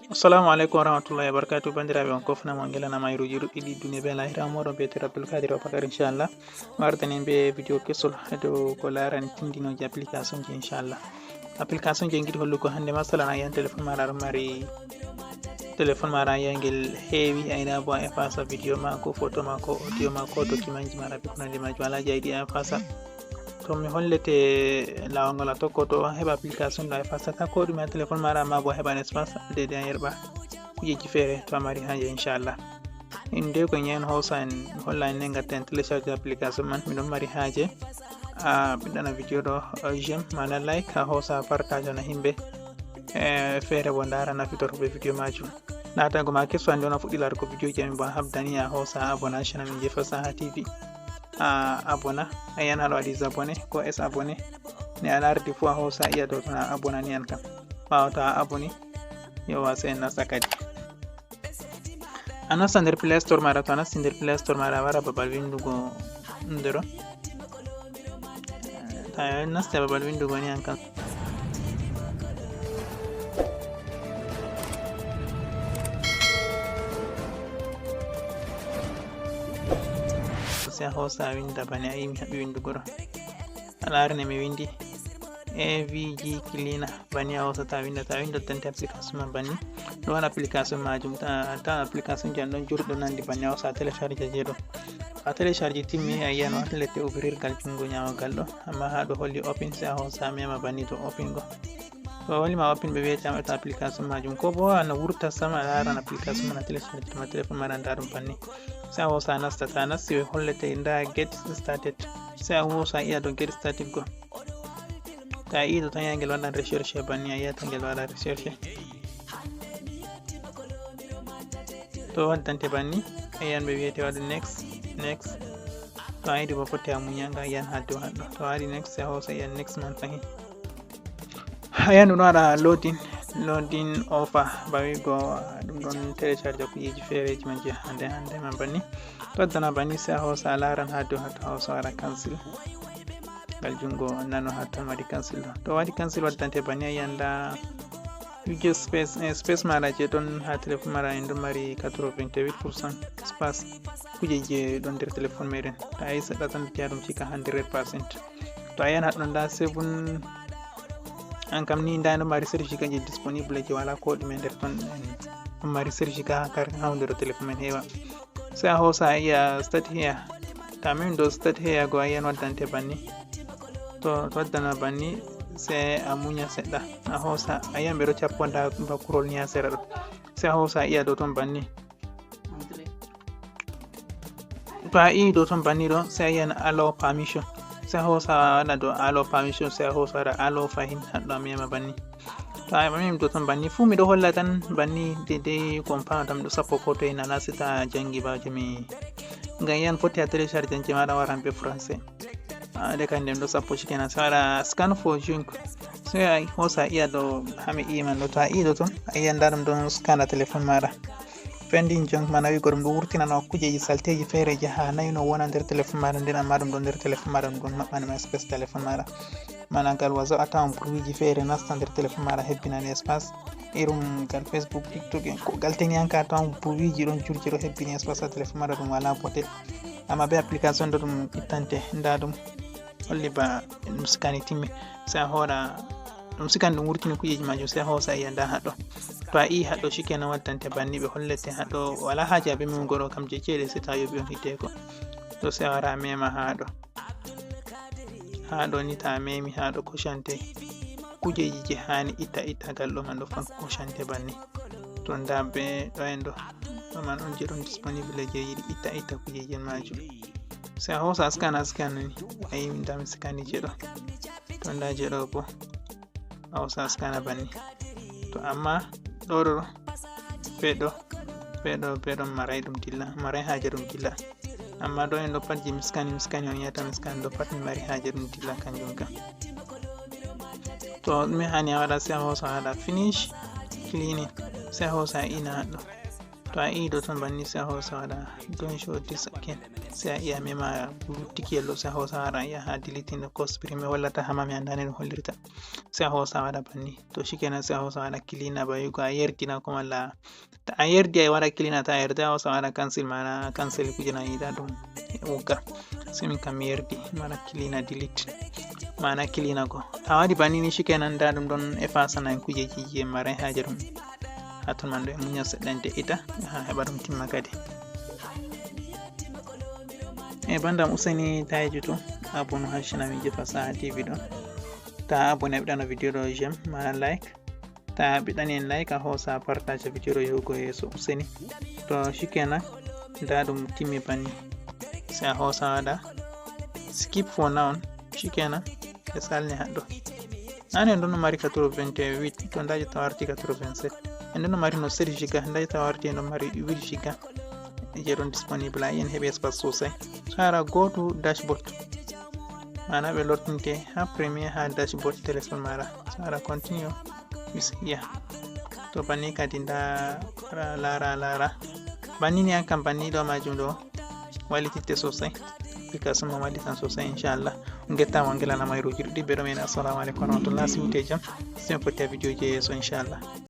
Assalamu alaikum warahmatullahi wabarakatuh. Bandiraɓe on kofnama on gelanama yeruji ɗuɗɗi duniya be lahira moɗon biyete Abdul Kadir Abubakar inchallah wardanen be vidéo kesol dow ko larani tindinoji application ji inchallah. Application ji giɗi hollugo hande masalan ayan téléphone maɗa ɗon mari téléphone maɗa yangel heewi ayna bo a effasa vidéo ma ko photo ma ko audio ma ko document ji maɗa be konandi majum alaji ayɗi a effasa to mi hollete lawol ngol a tokkoto heɓa application ɗo a effasata ko ɗume a téléphone maɗa ma bo heɓan espace dede a yerɓa kujeji feere to a mari haje inchallah. Inde ko ñen hosa en holla en gatta en télécharge application man miɗon mari haje a ɓiɗɗana vidéo ɗo j'aime mana like a hosa partage na himɓe feere bo ndara nafitoro be vidéo majum natago ma kesso ande on a fuɗɗi larugo vidéo ji amin bo a habdani a hosa abonnation amin je Fasaha TV a abona a yan haɗo waɗi abonné ko abonné ne a lardi fu a hosa iya dow ton a abonani an kam ɓawo to a aboni yowa sai en nasta kadi a nasta nder play store maɗa to a nasti nder play store maɗa wara babal windugo ndero ta nasti babal windugo ni an kam sai a hosa winda bane a yi mi haɓi windugo ɗo a larine mi windi AVG cleaner bani a hosata windata windotante application man banni ɗo wani application majum ta application jan ɗon jurɗo nandi banni a hosa télécharge je ɗo a télécharge timmi a yiyan wata lette ouvrirgal jungo nyawogal ɗo amma ha ɗo holli open sai a hosa mema banni to open go to hollima open ɓe wiyetama ta application majum ko bo ana wurta sama a laran application man a télécharge ma téléphone maɗa nda ɗum banni sai a hosa nasta ta nasti ɓe hollete nda get started sai a hosa iya do get started go ta ido tan yangel waɗan recherche banni a yiyata ngel waɗa recherche to waddante banni a yiyan ɓe wiyete waɗa next to a yiɗi bo fotte a muñanga a yiyan ha dow haɗɗo to a waɗi next sai a hosa yiyan next man fahin a yiyan ɗum waɗa loading offer bawigo ɗum ɗon télécharge kujeji feereji man je hande man banni to waddana banni sai a hosa a laran ha dow haɗɗo a hosa waɗa cancel gal jungo nano ha to waɗi cancel ɗo to waɗi cancel waddante banni a yanda uje space maɗa je ɗon ha téléphone maɗa en ɗon mari 88% space kujeji je ɗon nder téléphone meɗen to a yi seɗɗa tan tiya ɗum cika 100%. to a yiyan haɗɗo nda 7 an kam ni nda ɗon mari certificat je disponible je wala ko ɗume nder ton ɗon mari certificat ha nder téléphone men heewa sai a hosa a iya start here ta min do start here go a yiyan waddante banni to waddana banni sai a muña seɗɗa a hosa a yiyan ɓe ɗo capponda bakurol ni ha sera ɗo sai a hosa a iya dow ton banni to a yi dow ton banni ɗo sai a yiyan allow permission sai a hosa waɗa dow allow permission sai a hosa waɗa allow fahin haɗɗo a mema banni to a memi dow ton banni fu miɗo holla tan banni dedei compana tam ɗo sappo ko toye nana sita jangi baje mi ngam yiyan foti a télécharge je maɗa waran be français de kandem ɗo sappo shikenan sai waɗa scan for junk sai a hosa iya ɗo hami iman ɗo to a iɗo ton a yiyan nda ɗum ɗon scan a téléphone maɗa pending junk mana wigo ɗum ɗo wurtinano kujeji salteji feereji ha nayi no wona nder téléphone maɗa nden amma ɗum ɗo nder téléphone maɗa ɗum ɗon maɓɓanima espace téléphone maɗa mana gal waso a tawan bruit feere nasta nder téléphone maɗa hebbinani espace irum gal Facebook TikTok en ko gal teni hanka tawan bruit ji ɗon jurji ɗo hebbini espace a téléphone maɗa ɗum wala bote amma be application ɗo ɗum ittante nda ɗum holli ba ɗum sikani timmi sai a hoɗa ɗum sikani ɗum wurtini kujeji majum sai a hosa iya nda haɗɗo to a yi haɗɗo shikenan waddante banni ɓe hollete haɗɗo wala haji aɓe memugo ɗo kam je ceeɗe si ta yoɓi on hiddeko to sai a wara mema haɗo ni ta memi haɗo koshante kujeji je hani itta gal ɗo man ɗo fan koshante banni to nda be ɗo en ɗo man on je ɗon disponible je yiɗi itta kujeji en majum sai a hosa scan ni a yi min dami scani je ɗo to nda je ɗo bo a hosa scana banni to amma ɗo ɓeɗon marai ɗum dilla marai haje ɗum dilla amma ɗo en ɗo pat je mi scani on yiyata mi scani ɗo pat mi mari haje ɗum dilla kanjum kam to ɗume hani a waɗa sai a hosa waɗa finish cleaning sai a hosa a ina haɗɗo to a iɗo ton banni sai a hosa waɗa don't show this again sai a iya mema luttiki yello sai a hosa wara iya ha deleting ko supprime wallata hama mi andane no hollirta sai a hosa wada banni to shikenan sai a hosa wada clean ba yugo a yerdina ko malla ta a yerdi ay wada clean ta yerda a hosa wada cancel mana cancel kujina yida dum wogga sai min kam yerdi mana clean delete mana clean ko ta wadi banni ni shikenan da dum don efface nan kujeji je mare hajarum hatun man do munya sedante ita ha heba dum timma kadi bandam useni taji to abon hashina mi je fasaha tv do ta abone bidano video do j'aime ma like ta bidani en like a hosa partage video do yogo yeso useni to shikenan da dum timmi banni sai hosa wada skip for now shikenan ke salni hado nane don mari 28 to ndaji tawarti 87 en don mari no 7 giga ndaji tawarti no mari 8 giga jeron disponible en hebe espace sosai sara go to dashboard mana be lortinte ha premier ha dashboard telephone mara sara continue bis ya to bani kadinda lara bani ni an company do majum do walitite sosai application mo walitan sosai inshallah ngetta wangela na mayro jirdi be do men assalamu alaikum wa rahmatullahi wa barakatuh sem fotta video je so inshallah